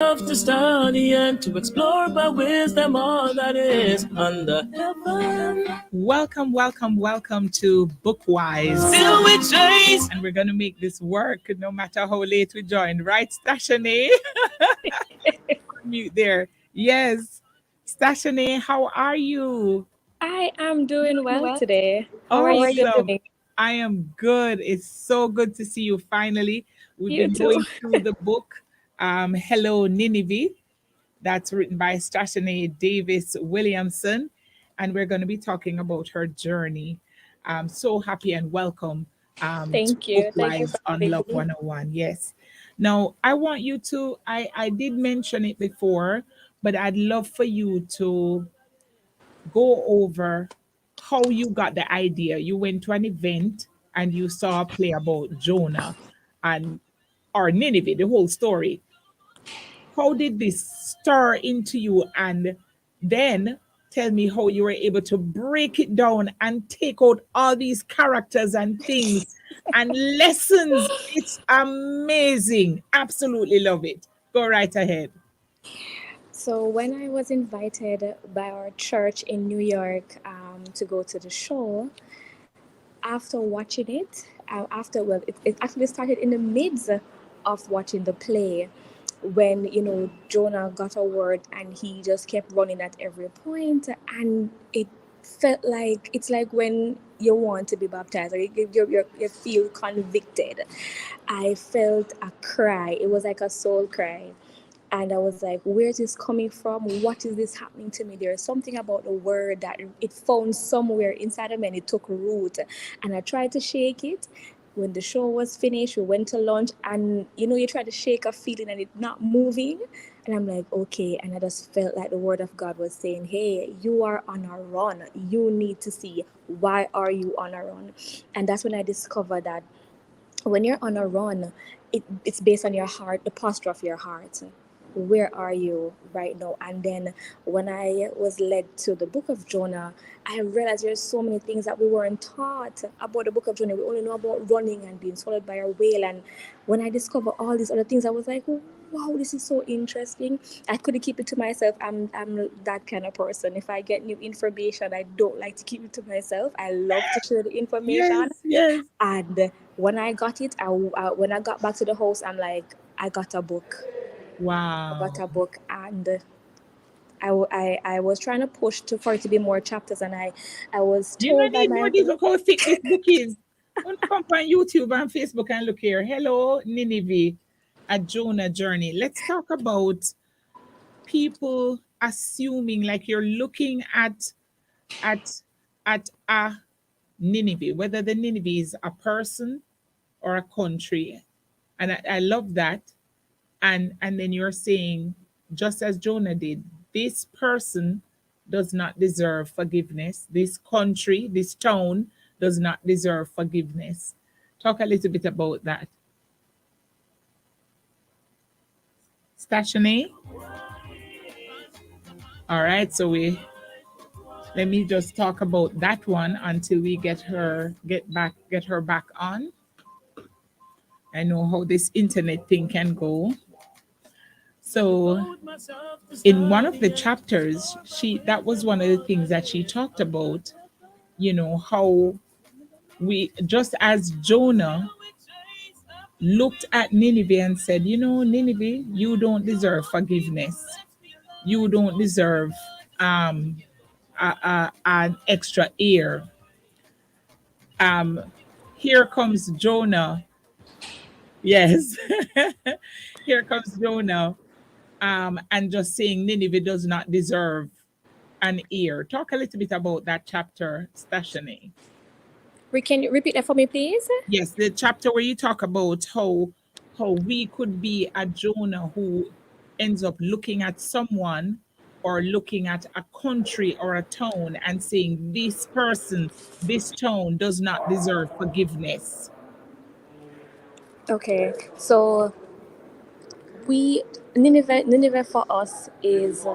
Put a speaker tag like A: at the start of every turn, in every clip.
A: To study and to explore by wisdom all that is under heaven. Welcome, welcome, welcome to Bookwise. Still we chase. And we're going to make this work no matter how late we join. Right, STASHANE? Mute there. Yes. STASHANE, how are you?
B: I am doing well today. How are you doing?
A: I am good. It's so good to see you finally. We've
B: You
A: been
B: too.
A: going through the book, Hello Nineveh. That's written by STASHANE Davis Williamson. And we're going to be talking about her journey. I'm so happy and welcome to
B: Thank you. Thank you
A: Bookwise
B: for
A: on
B: having
A: Love
B: me.
A: 101. Yes. Now, I want you to, I did mention it before, but I'd love for you to go over how you got the idea. You went to an event and you saw a play about Jonah and or Nineveh, the whole story. How did this stir into you? And then tell me how you were able to break it down and take out all these characters and things and lessons. It's amazing. Absolutely love it. Go right ahead.
B: So, when I was invited by our church in New York to go to the show, after watching it, it actually started in the midst of watching the play when Jonah got a word and he just kept running at every point, and it felt like it's like when you want to be baptized or you feel convicted. I felt a cry. It was like a soul cry. And I was like, where is this coming from? What is this happening to me? There's something about the word that it found somewhere inside of me and it took root. And I tried to shake it. When the show was finished, we went to lunch, and you try to shake a feeling and it's not moving. And I'm like, okay. And I just felt like the word of God was saying, hey, you are on a run. You need to see, why are you on a run? And that's when I discovered that when you're on a run, it's based on your heart, the posture of your heart. Where are you right now? And then when I was led to the book of Jonah, I realized there's so many things that we weren't taught about the book of Jonah. We only know about running and being swallowed by a whale. And when I discovered all these other things, I was like, wow, this is so interesting. I couldn't keep it to myself. I'm that kind of person. If I get new information, I don't like to keep it to myself. I love to share the information.
A: Yes, yes.
B: And when I got it, when I got back to the house, I'm like, I got a book. I got
A: Wow.
B: a book, and I was trying to push for it to be more chapters, and I was
A: You don't
B: told by
A: need more
B: my
A: details. Look how thick this book is. When you come on YouTube and Facebook and look here. Hello, Nineveh, a Jonah journey. Let's talk about people assuming like you're looking at at a Nineveh, whether the Nineveh is a person or a country. And I love that. And then you're saying, just as Jonah did, this person does not deserve forgiveness. This country, this town does not deserve forgiveness. Talk a little bit about that. Statione. All right, so we let me just talk about that one until we get her back on. I know how this internet thing can go. So in one of the chapters, she that was one of the things that she talked about, how we just as Jonah looked at Nineveh and said, Nineveh, you don't deserve forgiveness. You don't deserve an extra ear. Um, Here comes Jonah. Yes, here comes Jonah. And just saying Nineveh does not deserve an ear. Talk a little bit about that chapter, Stashane.
B: Can you repeat that for me, please?
A: Yes, the chapter where you talk about how we could be a Jonah who ends up looking at someone or looking at a country or a town and saying this person, this town does not deserve forgiveness.
B: Okay, so Nineveh for us is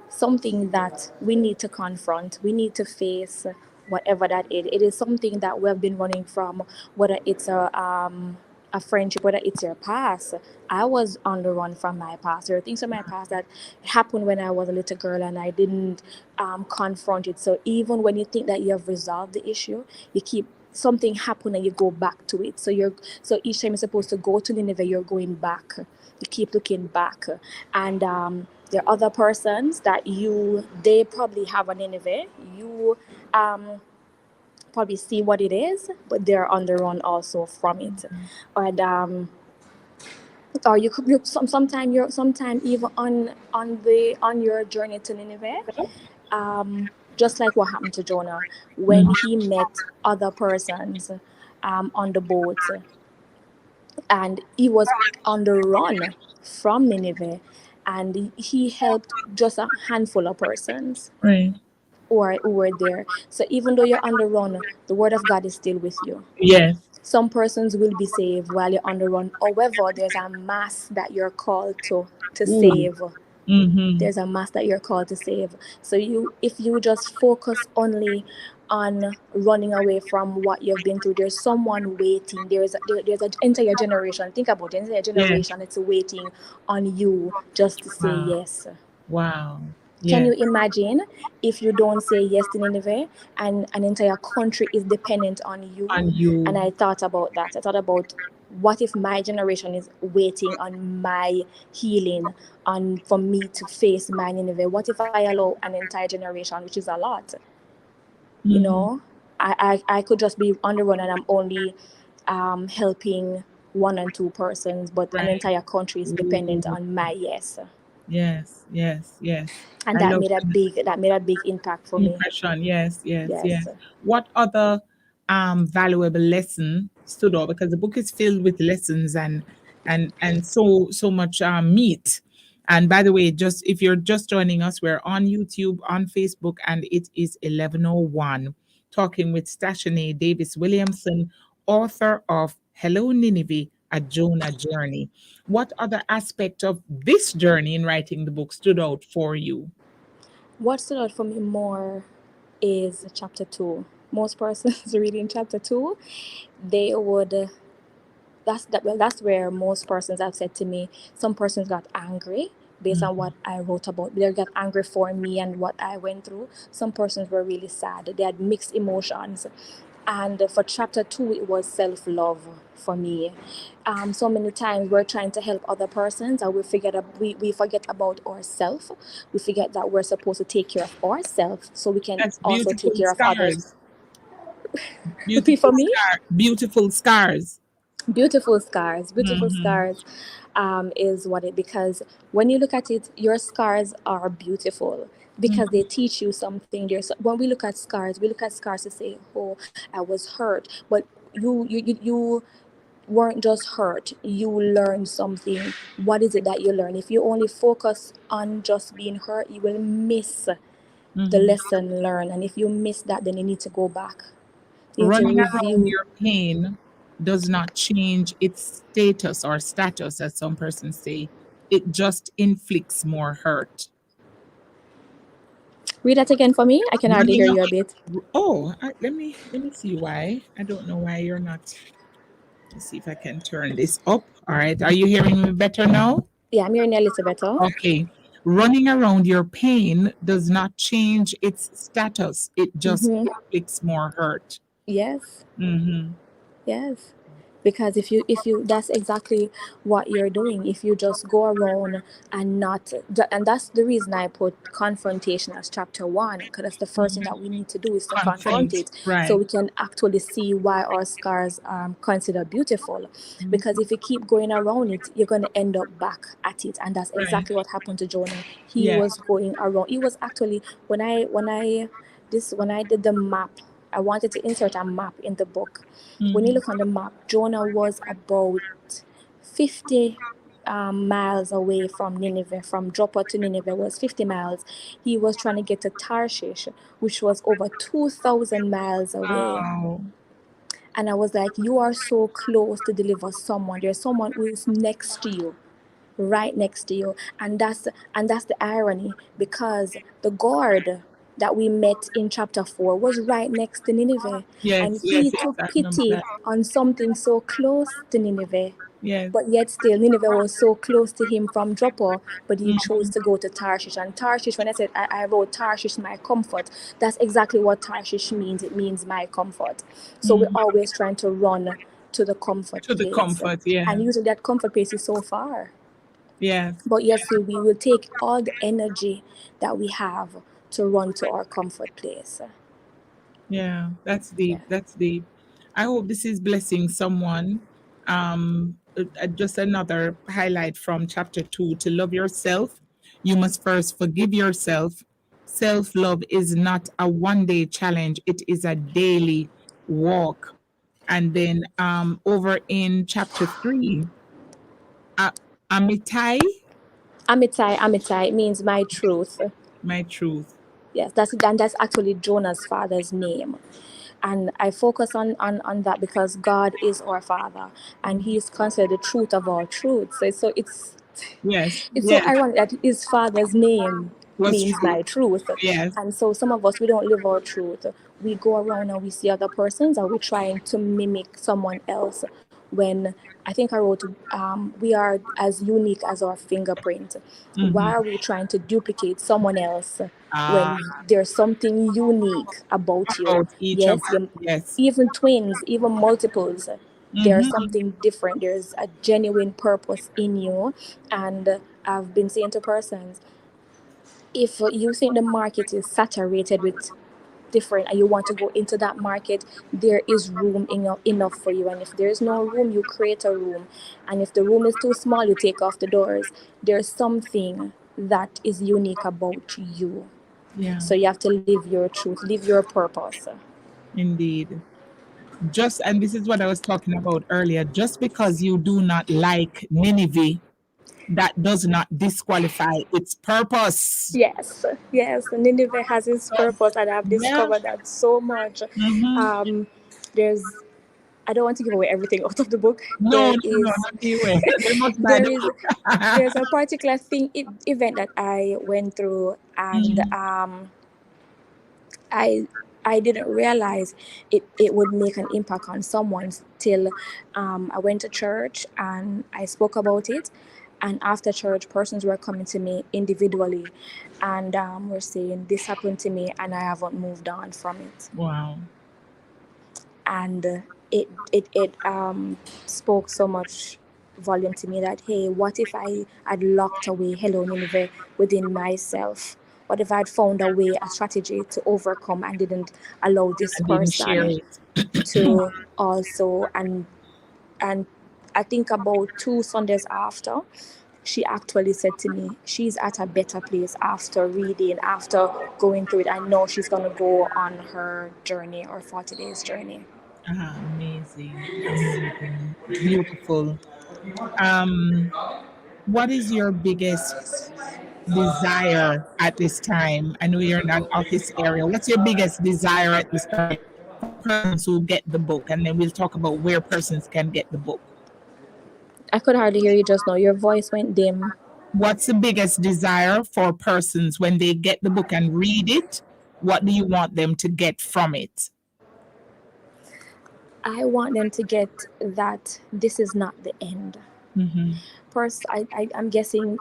B: something that we need to confront. We need to face whatever that is. It is something that we have been running from, whether it's a a friendship, whether it's your past. I was on the run from my past. There are things in my past that happened when I was a little girl and I didn't confront it. So even when you think that you have resolved the issue, you keep something happen and you go back to it. So each time you're supposed to go to Nineveh, you're going back. You keep looking back, and there are other persons that they probably have a Nineveh. You probably see what it is, but they're on the run also from it. And or you could look sometime even on your journey to Nineveh, just like what happened to Jonah when
A: Mhm.
B: he met other persons on the boat, and he was on the run from Nineveh, and he helped just a handful of persons
A: Right.
B: who were there. So even though you're on the run, the word of God is still with you.
A: Yes.
B: Some persons will be saved while you're on the run. However, there's a mass that you're called to
A: Ooh.
B: save.
A: Mm-hmm.
B: There's a mass that you're called to save. So if you just focus only on running away from what you've been through, there's someone waiting. There's an entire generation. Think about it, entire
A: Yes.
B: generation that's waiting on you just to say
A: Wow.
B: yes.
A: Wow.
B: Can
A: Yes.
B: you imagine if you don't say yes to Nineveh and an entire country is dependent on you?
A: On you.
B: And I thought about that. I thought about what if my generation is waiting on my healing, on for me to face my Nineveh? What if I allow an entire generation, which is a lot, you
A: Mm-hmm.
B: know? I could just be on the run and I'm only helping one and two persons, but an
A: Right.
B: entire country is dependent
A: Ooh.
B: on my yes.
A: Yes. Yes. Yes.
B: And
A: I love
B: that made a big impact for me.
A: impression. Yes. Yes.
B: Yes.
A: Yes. What other valuable lesson stood out? Because the book is filled with lessons and so much meat. And by the way, just if you're just joining us, we're on YouTube, on Facebook, and it is 11:01, talking with STASHANE Davis Williamson, author of Hello Nineveh, a Jonah Journey. What other aspect of this journey in writing the book stood out for you?
B: What stood out for me more is chapter two. Most persons reading chapter two, they would that's where most persons have said to me. Some persons got angry based on
A: Mhm.
B: what I wrote about. They got angry for me and what I went through. Some persons were really sad. They had mixed emotions. And for chapter two, it was self love for me. So many times we're trying to help other persons and we forget about ourselves. We forget that we're supposed to take care of ourselves so we can
A: That's
B: also
A: beautiful
B: take care of others.
A: scars.
B: Repeat
A: Beautiful
B: for me.
A: scar. Beautiful scars.
B: Beautiful
A: Hmm.
B: scars is what it because when you look at it, your scars are beautiful because they teach you something. When we look at scars, we look at scars to say, oh, I was hurt, but you weren't just hurt, you learned something. What is it that you learn? If you only focus on just being hurt, you will miss the
A: Hmm.
B: lesson learned, and if you miss that, then you need to go back. You need to
A: Running around
B: review.
A: your pain does not change its status or status, as some persons say. It just inflicts more hurt.
B: Read that again for me. I can hardly
A: Running
B: hear you a bit.
A: Oh, let me see why. I don't know why you're not. Let's see if I can turn this up. All right. Are you hearing me better now?
B: Yeah, I'm hearing you a little better.
A: Okay. Running around your pain does not change its status. It just
B: Mm-hmm.
A: inflicts more hurt.
B: Yes,
A: Mm-hmm.
B: yes. Because if you that's exactly what you're doing. If you just go around and not, and that's the reason I put confrontation as chapter one, because that's the first thing that we need to do is to confront
A: Confront.
B: it, so
A: Right.
B: we can actually see why our scars are considered beautiful. Because
A: Mhm.
B: if you keep going around it, you're going to end up back at it, and that's
A: Right.
B: exactly what happened to Jonah. He
A: Yeah.
B: was going around. He was actually when I did the map, I wanted to insert a map in the book. When you
A: Mhm.
B: look on the map, Jonah was about 50 miles away from Nineveh. From Joppa to Nineveh was 50 miles. He was trying to get to Tarshish, which was over 2,000 miles away.
A: Wow.
B: And I was like, you are so close to deliver someone. There's someone who's next to you, right next to you. And that's the irony, because the guard that we met in chapter 4 was right next to Nineveh. And
A: Yes,
B: he
A: yes, yes.
B: took
A: I remember
B: pity
A: that.
B: on something so close to Nineveh.
A: Yes.
B: But yet still, Nineveh was so close to him from Joppa, but he chose
A: Mm-hmm.
B: to go to Tarshish. And Tarshish, when I said I wrote Tarshish, my comfort, that's exactly what Tarshish means. It means my comfort. So we're
A: Mm-hmm.
B: always trying to run to the comfort
A: To the
B: place.
A: comfort, yeah.
B: And usually that comfort place is so far.
A: Yes.
B: But yet still, we will take all the energy that we have to run to our comfort place.
A: Yeah, that's
B: Yeah.
A: deep. That's deep. I hope this is blessing someone. Just another highlight from chapter 2: to love yourself, you must first forgive yourself. Self love is not a one day challenge, it is a daily walk. And then over in chapter 3, uh, Amitai,
B: Amitai means my truth.
A: my truth.
B: Yes, that's actually Jonah's father's name. And I focus on that because God is our father and he is considered the truth of all truths.
A: Yes,
B: It's so
A: yes,
B: ironic that his father's name
A: was
B: means
A: true.
B: my truth.
A: Yes.
B: And so some of us, we don't live our truth. We go around and we see other persons and we're trying to mimic someone else when I think I wrote, we are as unique as our fingerprint. Why are
A: Mm-hmm.
B: we trying to duplicate someone else
A: Ah,
B: when there's something unique about you?
A: about each of
B: Yes,
A: us. Yes.
B: even twins, even multiples, there's
A: Mm-hmm.
B: something different. There's a genuine purpose in you. And I've been saying to persons, if you think the market is saturated with different and you want to go into that market, there is room enough for you. And if there's no room, you create a room. And if the room is too small, you take off the doors. There's something that is unique about you.
A: Yeah,
B: So you have to live your truth, live your purpose.
A: indeed. Just, and this is what I was talking about earlier, just because you do not like Nineveh, that does not disqualify its purpose.
B: Yes, yes. Nineveh has its purpose, and I've
A: Yeah.
B: discovered that so much.
A: Mm-hmm.
B: Um, there's, I don't want to give away everything out of the book.
A: No, no, no, not you. They must buy
B: There
A: the
B: is,
A: book.
B: there's a particular event that I went through, and
A: Mhm.
B: I I didn't realize it would make an impact on someone till I went to church and I spoke about it. And after church, persons were coming to me individually and were saying, "This happened to me and I haven't moved on from it."
A: Wow.
B: And it spoke so much volume to me that, hey, what if I had locked away Hello Nineveh within myself? What if I had found a way, a strategy to overcome and didn't allow this
A: I didn't share
B: person
A: it.
B: to also and I think about 2 Sundays after, she actually said to me she's at a better place after reading, after going through it, and now she's gonna go on her journey or 40 days journey.
A: Ah, amazing. Amazing. Beautiful. Um, what is your biggest desire at this time? I know you're in an office area. What's your biggest desire at this time for persons who get the book? And then we'll talk about where persons can get the book.
B: I could hardly hear you just now. Your voice went dim.
A: What's the biggest desire for persons when they get the book and read it? What do you want them to get from it?
B: I want them to get that this is not the end.
A: Mm-hmm.
B: First, I'm guessing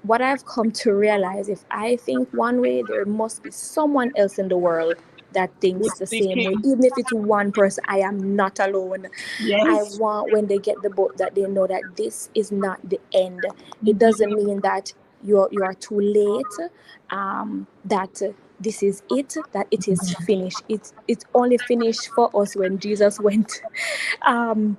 B: what I've come to realize, if I think one way, there must be someone else in the world that thinks
A: Who's
B: the same way.
A: thinking?
B: Even if it's one person, I am not alone. I
A: Yes.
B: want when they get the book that they know that this is not the end. It
A: Mm-hmm.
B: doesn't mean that you are too late. That this is it. That it is finished. It's only finished for us when Jesus went. Um,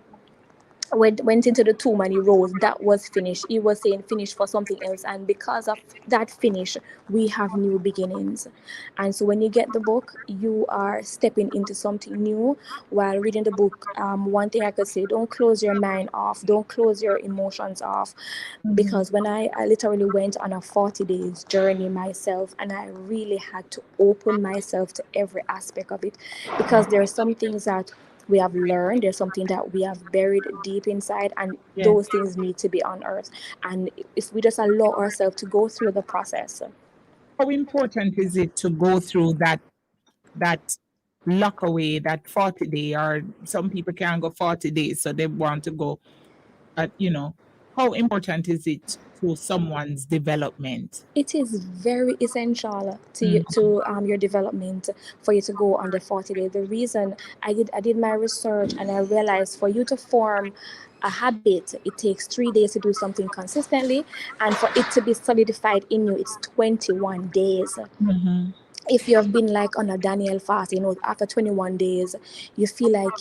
B: went into the tomb and he rose. That was finished. He was saying finished for something else, and because of that finish, we have new beginnings. And so when you get the book, you are stepping into something new while reading the book. One thing I could say, don't close your mind off, don't close your emotions off,
A: Mm-hmm.
B: because when I literally went on a 40 days journey myself, and I really had to open myself to every aspect of it, because there are some things that we have learned, there's something that we have buried deep inside, and
A: Yes.
B: those things need to be unearthed. And if we just allow ourselves to go through the process,
A: how important is it to go through that lock away, that 40 day, or some people can't go 40 days, so they want to go at, how important is it to someone's development?
B: It is very essential to
A: Mm,
B: your development for you to go on the 40 days. The reason I did my research and I realized for you to form a habit, it takes 3 days to do something consistently, and for it to be solidified in you, it's 21 days.
A: mhm,
B: If you have been like on a Daniel fast, after 21 days, you feel like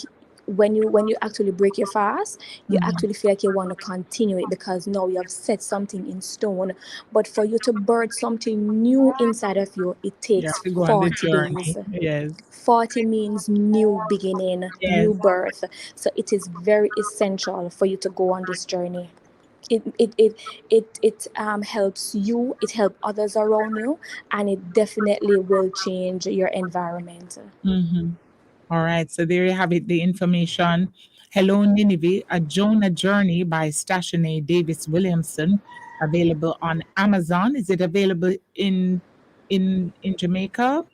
B: when you actually break your fast, you
A: mhm.
B: actually feel like you want to continue it because now you have set something in stone. But for you to birth something new inside of you, it
A: You have
B: takes
A: to go on the
B: 40 days.
A: journey. Yes.
B: 40 means new beginning,
A: Yes.
B: new birth. So it is very essential for you to go on this journey. It helps you, it helps others around you, and it definitely will change your environment.
A: Mhm. All right, so there you have it, the information. Hello, Nineveh, a Jonah Journey by STASHANE Davis Williamson, available on Amazon. Is it available in Jamaica,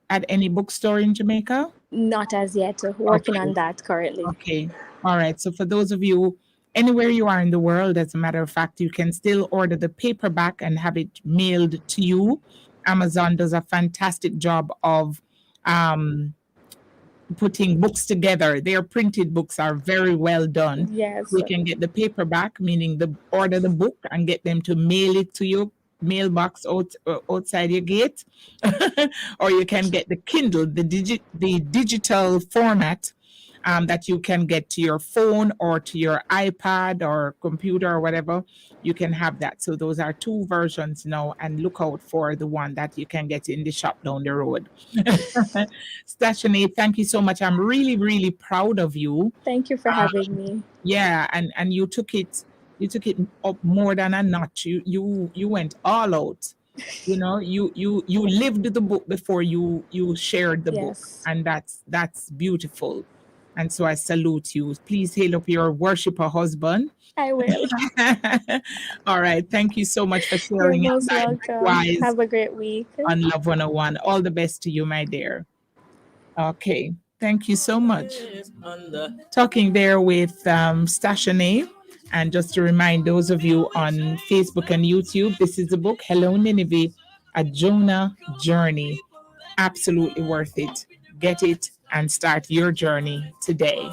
A: at any bookstore in Jamaica?
B: Not as yet, working on
A: Okay,
B: that currently.
A: okay. All right, so for those of you, anywhere you are in the world, as a matter of fact, you can still order the paperback and have it mailed to you. Amazon does a fantastic job of um, putting books together. Their printed books are very well done.
B: Yes.
A: You can get the paperback, meaning the order the book and get them to mail it to your mailbox outside your gate, or you can get the Kindle, the digital format, that you can get to your phone or to your iPad or computer or whatever. You can have that. So those are two versions now, and look out for the one that you can get in the shop down the road. Stashane, thank you so much. I'm really, really proud of you.
B: Thank you for having me.
A: Yeah, and you took it up more than a notch. You went all out. You lived the book before you shared the book,
B: Yes,
A: and that's beautiful. And so I salute you. Please hail up your worshiper husband.
B: I will.
A: All right. Thank you so much for
B: You're
A: sharing
B: most
A: outside
B: welcome.
A: Bookwise
B: Have a great week.
A: on Love 101. All the best to you, my dear. Okay. Thank you so much. Talking there with Stashane. And just to remind those of you on Facebook and YouTube, this is the book, Hello Nineveh, A Jonah Journey. Absolutely worth it. Get it and start your journey today.